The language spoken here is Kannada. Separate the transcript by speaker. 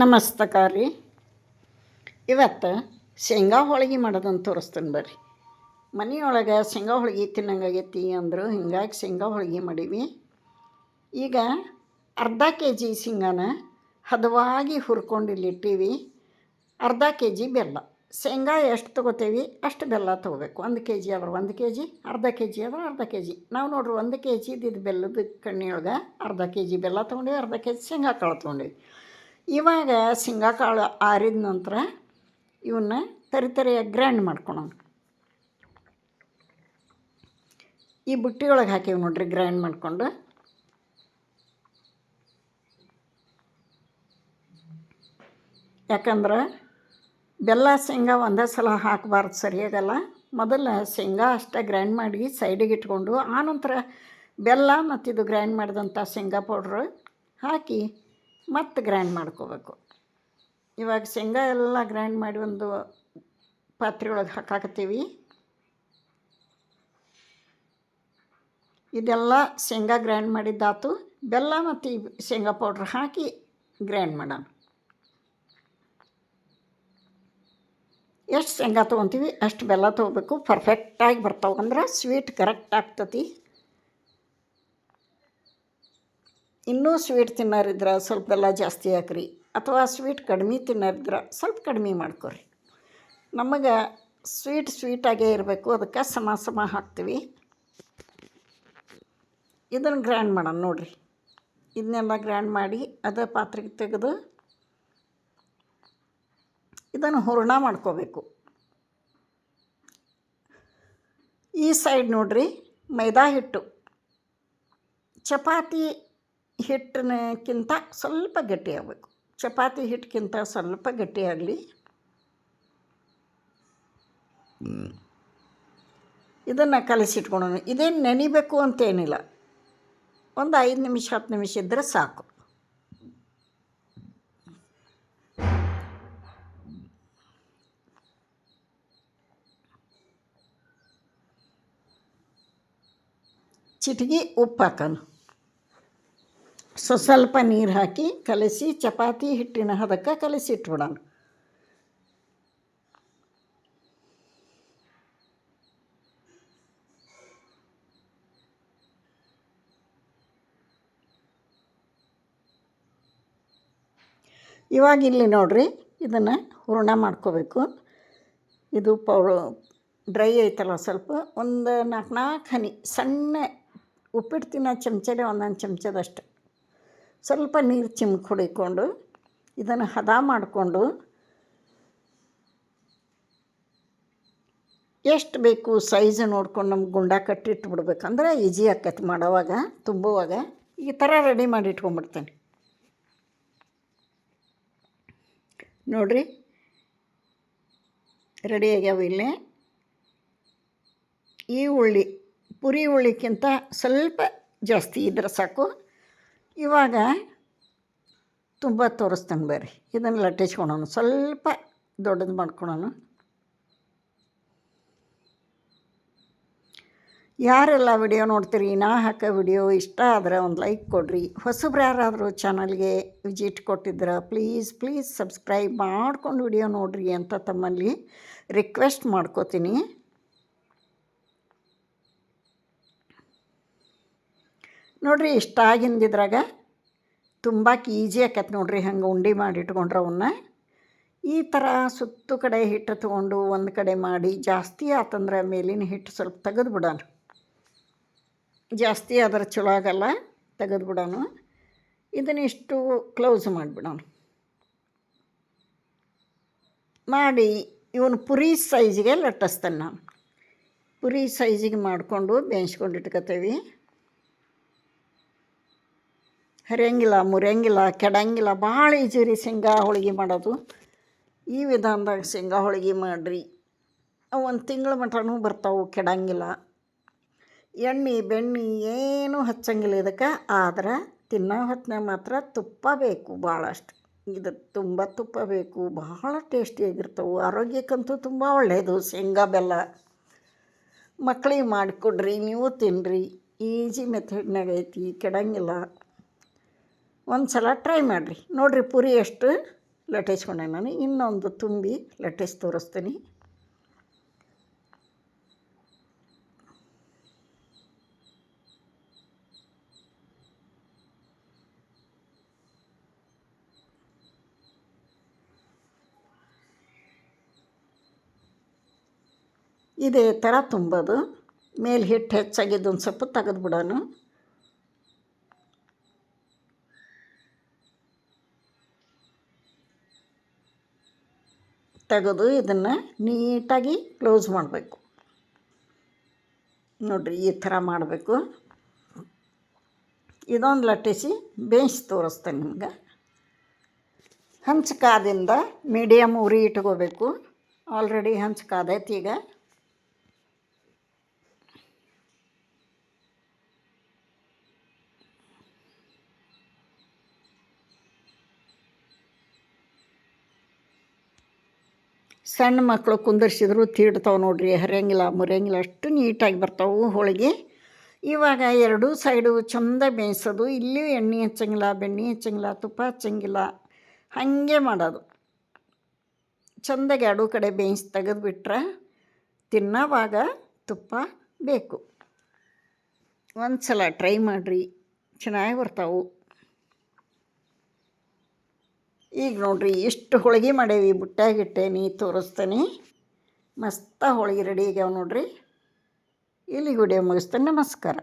Speaker 1: ನಮಸ್ಕಾರ ರೀ. ಇವತ್ತು ಶೇಂಗಾ ಹೋಳಿಗೆ ಮಾಡೋದಂತ ತೋರಿಸ್ತೀನಿ ಬರ್ರಿ. ಮನೆಯೊಳಗೆ ಶೇಂಗಾ ಹೋಳಿಗೆ ತಿನ್ನಂಗಾಗೈತಿ ಅಂದರು, ಹಿಂಗಾಗಿ ಶೇಂಗಾ ಹೋಳಿಗೆ ಮಾಡೀವಿ. ಈಗ ಅರ್ಧ ಕೆ ಜಿ ಶೇಂಗಾನ ಹದವಾಗಿ ಹುರ್ಕೊಂಡು ಇಲ್ಲಿಟ್ಟೀವಿ. ಅರ್ಧ ಕೆ ಜಿ ಬೆಲ್ಲ. ಶೇಂಗಾ ಎಷ್ಟು ತೊಗೋತೀವಿ ಅಷ್ಟು ಬೆಲ್ಲ ತೊಗೋಬೇಕು. 1 ಕೆ ಜಿ ಆದ್ರೆ 1 ಕೆ ಜಿ, ಅರ್ಧ ಕೆ ಜಿ ಆದ್ರೆ ಅರ್ಧ ಕೆ ಜಿ. ನಾವು ನೋಡ್ರಿ 1 ಕೆ ಜಿ ಇದು ಬೆಲ್ಲದ ಕಣ್ಣಿಯೊಳಗೆ ಅರ್ಧ ಕೆ ಜಿ ಬೆಲ್ಲ ತೊಗೊಂಡೀವಿ, ಅರ್ಧ ಕೆ ಜಿ ಶೇಂಗಾ ಕಾಳು ತೊಗೊಂಡೀವಿ. ಇವಾಗ ಶೇಂಗಾ ಕಾಳು ಆರಿದ ನಂತರ ಇವನ್ನ ತರಿಯಾಗಿ ಗ್ರೈಂಡ್ ಮಾಡ್ಕೊಳೋಣ. ಈ ಬುಟ್ಟಿ ಒಳಗೆ ಹಾಕೀವಿ ನೋಡ್ರಿ ಗ್ರೈಂಡ್ ಮಾಡಿಕೊಂಡು. ಯಾಕಂದ್ರೆ ಬೆಲ್ಲ ಶೇಂಗಾ ಒಂದೇ ಸಲ ಹಾಕಬಾರ್ದು, ಸರಿಯಾಗಲ್ಲ. ಮೊದಲು ಶೇಂಗಾ ಅಷ್ಟೇ ಗ್ರೈಂಡ್ ಮಾಡಿ ಸೈಡಿಗೆ ಇಟ್ಕೊಂಡು ಆನಂತರ ಬೆಲ್ಲ ಮತ್ತು ಇದು ಗ್ರೈಂಡ್ ಮಾಡಿದಂಥ ಶೇಂಗಾ ಪೌಡ್ರು ಹಾಕಿ ಮತ್ತು ಗ್ರೈಂಡ್ ಮಾಡ್ಕೋಬೇಕು. ಇವಾಗ ಶೇಂಗಾ ಎಲ್ಲ ಗ್ರೈಂಡ್ ಮಾಡಿ ಒಂದು ಪಾತ್ರೆ ಒಳಗೆ ಹಾಕಾಕತ್ತೀವಿ. ಇದೆಲ್ಲ ಶೇಂಗಾ ಗ್ರೈಂಡ್ ಮಾಡಿದ್ದಾತು. ಬೆಲ್ಲ ಮತ್ತು ಈ ಶೇಂಗಾ ಪೌಡ್ರ್ ಹಾಕಿ ಗ್ರೈಂಡ್ ಮಾಡೋಣ. ಎಷ್ಟು ಶೇಂಗಾ ತೊಗೊತೀವಿ ಅಷ್ಟು ಬೆಲ್ಲ ತೊಗೋಬೇಕು. ಪರ್ಫೆಕ್ಟಾಗಿ ಬರ್ತಾವೆ ಅಂದ್ರೆ ಸ್ವೀಟ್ ಕರೆಕ್ಟ್ ಆಗ್ತತಿ. ಇನ್ನೂ ಸ್ವೀಟ್ ತಿನ್ನೋರಿದ್ರೆ ಸ್ವಲ್ಪ ಬೆಲ್ಲ ಜಾಸ್ತಿ ಹಾಕ್ರಿ, ಅಥವಾ ಸ್ವೀಟ್ ಕಡಿಮೆ ತಿನ್ನೋರಿದ್ರೆ ಸ್ವಲ್ಪ ಕಡಿಮೆ ಮಾಡ್ಕೊರಿ. ನಮಗೆ ಸ್ವೀಟಾಗೇ ಇರಬೇಕು, ಅದಕ್ಕೆ ಸಮ ಹಾಕ್ತೀವಿ. ಇದನ್ನು ಗ್ರೈಂಡ್ ಮಾಡೋಣ ನೋಡಿರಿ. ಇದನ್ನೆಲ್ಲ ಗ್ರೈಂಡ್ ಮಾಡಿ ಅದೇ ಪಾತ್ರೆಗೆ ತೆಗೆದು ಇದನ್ನು ಹೂರಣ ಮಾಡ್ಕೋಬೇಕು. ಈ ಸೈಡ್ ನೋಡಿರಿ, ಮೈದಾ ಹಿಟ್ಟು ಚಪಾತಿ ಹಿಟ್ಟಿನಕ್ಕಿಂತ ಸ್ವಲ್ಪ ಗಟ್ಟಿಯಾಗಬೇಕು. ಚಪಾತಿ ಹಿಟ್ಟಿಗಿಂತ ಸ್ವಲ್ಪ ಗಟ್ಟಿಯಾಗಲಿ. ಇದನ್ನು ಕಲಸಿಟ್ಕೊಳ್ಳೋಣ. ಇದೇನು ನೆನಿಬೇಕು ಅಂತೇನಿಲ್ಲ, ಒಂದು 5 ನಿಮಿಷ 10 ನಿಮಿಷ ಇದ್ದರೆ ಸಾಕು. ಚಿಟಿಕೆ ಉಪ್ಪು ಹಾಕೋಣ. ಸ್ವಲ್ಪ ನೀರು ಹಾಕಿ ಕಲಸಿ ಚಪಾತಿ ಹಿಟ್ಟಿನ ಹದಕ್ಕೆ ಕಲಸಿಟ್ಬಿಡೋಣ. ಇವಾಗ ಇಲ್ಲಿ ನೋಡಿರಿ, ಇದನ್ನು ಹೂರಣ ಮಾಡ್ಕೋಬೇಕು. ಇದು ಡ್ರೈ ಐತಲ್ಲ, ಸ್ವಲ್ಪ ಒಂದು 4 ಹನಿ ಸಣ್ಣ ಉಪ್ಪಿಟ್ಟು ತಿನ್ನೋ ಚಮಚಲೆ ಒಂದೊಂದು ಚಮಚದಷ್ಟು ಸ್ವಲ್ಪ ನೀರು ಚಿಮ್ಕಿ ಹೊಡಿಕೊಂಡು ಇದನ್ನು ಹದ ಮಾಡಿಕೊಂಡು ಎಷ್ಟು ಬೇಕು ಸೈಜ್ ನೋಡ್ಕೊಂಡು ನಮ್ಗೆ ಗುಂಡ ಕಟ್ಟಿಟ್ಬಿಡ್ಬೇಕಂದ್ರೆ ಈಜಿ ಆಕೈತಿ ಮಾಡೋವಾಗ, ತುಂಬುವಾಗ. ಈ ಥರ ರೆಡಿ ಮಾಡಿ ಇಟ್ಕೊಂಡ್ಬಿಡ್ತೇನೆ ನೋಡಿರಿ. ರೆಡಿ ಆಗ್ಯಾವ. ಇಲ್ಲೇ ಈ ಉಳ್ಳಿ ಪುರಿ ಉಳ್ಳಿಕ್ಕಿಂತ ಸ್ವಲ್ಪ ಜಾಸ್ತಿ ಇದ್ರೆ ಸಾಕು. ಇವಾಗ ತುಂಬ ತೋರಿಸ್ತೇನೆ ಬರ್ರಿ. ಇದನ್ನು ಲಟ್ಟಿಸ್ಕೊಳೋಣ, ಸ್ವಲ್ಪ ದೊಡ್ಡದು ಮಾಡ್ಕೊಳೋಣ. ಯಾರೆಲ್ಲ ವಿಡಿಯೋ ನೋಡ್ತೀರಿ, ನಾ ಹಾಕೋ ವಿಡಿಯೋ ಇಷ್ಟ ಆದರೆ ಒಂದು ಲೈಕ್ ಕೊಡಿರಿ. ಹೊಸಬ್ರು ಯಾರಾದರೂ ಚಾನಲ್ಗೆ ವಿಸಿಟ್ ಕೊಟ್ಟಿದ್ರೆ ಪ್ಲೀಸ್ ಸಬ್ಸ್ಕ್ರೈಬ್ ಮಾಡ್ಕೊಂಡು ವಿಡಿಯೋ ನೋಡಿರಿ ಅಂತ ತಮ್ಮಲ್ಲಿ ರಿಕ್ವೆಸ್ಟ್ ಮಾಡ್ಕೋತೀನಿ. ನೋಡಿರಿ, ಇಷ್ಟ ಆಗಿಂದಿದ್ರಾಗ ತುಂಬ ಈಜಿ ಆಕೈತೆ ನೋಡಿರಿ. ಹಂಗೆ ಉಂಡೆ ಮಾಡಿ ಇಟ್ಕೊಂಡ್ರೆ ಅವನ್ನ ಈ ಥರ ಸುತ್ತು ಕಡೆ ಹಿಟ್ಟು ತೊಗೊಂಡು ಒಂದು ಕಡೆ ಮಾಡಿ, ಜಾಸ್ತಿ ಆತಂದ್ರೆ ಮೇಲಿನ ಹಿಟ್ಟು ಸ್ವಲ್ಪ ತೆಗೆದು ಬಿಡೋಣ. ಜಾಸ್ತಿ ಆದ್ರೆ ಚಲೋ ಆಗಲ್ಲ, ತೆಗೆದು ಬಿಡೋಣ. ಇದನ್ನಿಷ್ಟು ಕ್ಲೋಸ್ ಮಾಡಿಬಿಡೋಣ. ಮಾಡಿ ಇವನು ಪುರಿ ಸೈಜಿಗೆ ಲಟ್ಟಿಸ್ತೇನೆ ನಾನು. ಪುರಿ ಸೈಜಿಗೆ ಮಾಡಿಕೊಂಡು ಬೇಯಿಸ್ಕೊಂಡು ಇಟ್ಕೊತೀವಿ. ಹರಿಯಂಗಿಲ್ಲ, ಮುರಿಯಂಗಿಲ್ಲ, ಕೆಡಂಗಿಲ್ಲ. ಭಾಳ ಈಜಿ ರೀ ಶೇಂಗಾ ಹೋಳಿಗೆ ಮಾಡೋದು. ಈ ವಿಧಾನದಾಗ ಶೇಂಗಾ ಹೋಳಿಗೆ ಮಾಡಿರಿ, 1 ತಿಂಗಳ ಮಟನೂ ಬರ್ತಾವೆ, ಕೆಡಂಗಿಲ್ಲ. ಎಣ್ಣೆ ಬೆಣ್ಣೆ ಏನೂ ಹಚ್ಚಂಗಿಲ್ಲ ಇದಕ್ಕೆ. ಆದ್ರೆ ತಿನ್ನೋ ಹೊತ್ತಿನಾಗ ಮಾತ್ರ ತುಪ್ಪ ಬೇಕು ಭಾಳಷ್ಟು. ಇದು ತುಂಬ ತುಪ್ಪ ಬೇಕು, ಭಾಳ ಟೇಸ್ಟಿಯಾಗಿರ್ತವೆ. ಆರೋಗ್ಯಕ್ಕಂತೂ ತುಂಬ ಒಳ್ಳೆಯದು ಶೇಂಗಾ ಬೆಲ್ಲ. ಮಕ್ಕಳಿಗೆ ಮಾಡಿಕೊಡ್ರಿ, ನೀವು ತಿನ್ನಿರಿ. ಈಜಿ ಮೆಥಡ್ನಾಗ ಐತಿ, ಕೆಡಂಗಿಲ್ಲ. ಒಂದು ಸಲ ಟ್ರೈ ಮಾಡಿರಿ. ನೋಡಿರಿ ಪುರಿ ಎಷ್ಟು ಲಟ್ಟಿಸ್ಕೊಂಡೆ ನಾನು. ಇನ್ನೊಂದು ತುಂಬಿ ಲಟ್ಟಿಸಿ ತೋರಿಸ್ತೀನಿ. ಇದೇ ಥರ ತುಂಬೋದು. ಮೇಲೆ ಹಿಟ್ಟು ಹೆಚ್ಚಾಗಿದ್ದು ಒಂದು ಸ್ವಲ್ಪ ತೆಗೆದು ಬಿಡೋಣ. ತೆಗೆದು ಇದನ್ನು ನೀಟಾಗಿ ಕ್ಲೋಸ್ ಮಾಡಬೇಕು. ನೋಡಿರಿ, ಈ ಥರ ಮಾಡಬೇಕು. ಇದೊಂದು ಲಟ್ಟಿಸಿ ಬೇಯಿಸಿ ತೋರಿಸ್ತೇನೆ ನಿಮ್ಗೆ. ಹಂಚು ಕಾದಿಂದ ಮೀಡಿಯಮ್ ಉರಿ ಇಟ್ಕೋಬೇಕು. ಆಲ್ರೆಡಿ ಹಂಚು ಕಾದೈತಿ. ಈಗ ಸಣ್ಣ ಮಕ್ಕಳು ಕುಂದರ್ಸಿದ್ರು ತೀಡ್ತಾವೆ ನೋಡ್ರಿ, ಹರಿಯಂಗಿಲ್ಲ ಮುರಿಯಂಗಿಲ್ಲ, ಅಷ್ಟು ನೀಟಾಗಿ ಬರ್ತಾವೆ ಹೋಳಿಗೆ. ಇವಾಗ ಎರಡೂ ಸೈಡು ಚಂದ ಬೇಯಿಸೋದು. ಇಲ್ಲಿಯೂ ಎಣ್ಣೆ ಹಚ್ಚಂಗಿಲ್ಲ, ಬೆಣ್ಣೆ ಹಚ್ಚಂಗಿಲ್ಲ, ತುಪ್ಪ ಹಚ್ಚಂಗಿಲ್ಲ, ಹಾಗೆ ಮಾಡೋದು. ಚಂದಾಗಿ ಎರಡೂ ಕಡೆ ಬೇಯಿಸಿ ತೆಗೆದುಬಿಟ್ರೆ ತಿನ್ನೋವಾಗ ತುಪ್ಪ ಬೇಕು. ಒಂದು ಸಲ ಟ್ರೈ ಮಾಡಿರಿ, ಚೆನ್ನಾಗಿ ಬರ್ತಾವೆ. ಈಗ ನೋಡಿರಿ, ಇಷ್ಟು ಹೋಳಿಗೆ ಮಾಡೇವಿ. ಬುಟ್ಟಾಗಿಟ್ಟೇನಿ, ತೋರಿಸ್ತೇನೆ. ಮಸ್ತ ಹೋಳಿಗೆ ರೆಡಿ ಆಗ್ಯಾವ ನೋಡಿರಿ. ಇಲ್ಲಿಗೆ ವಿಡಿಯೋ ಮುಗಿಸ್ತೇನೆ. ನಮಸ್ಕಾರ.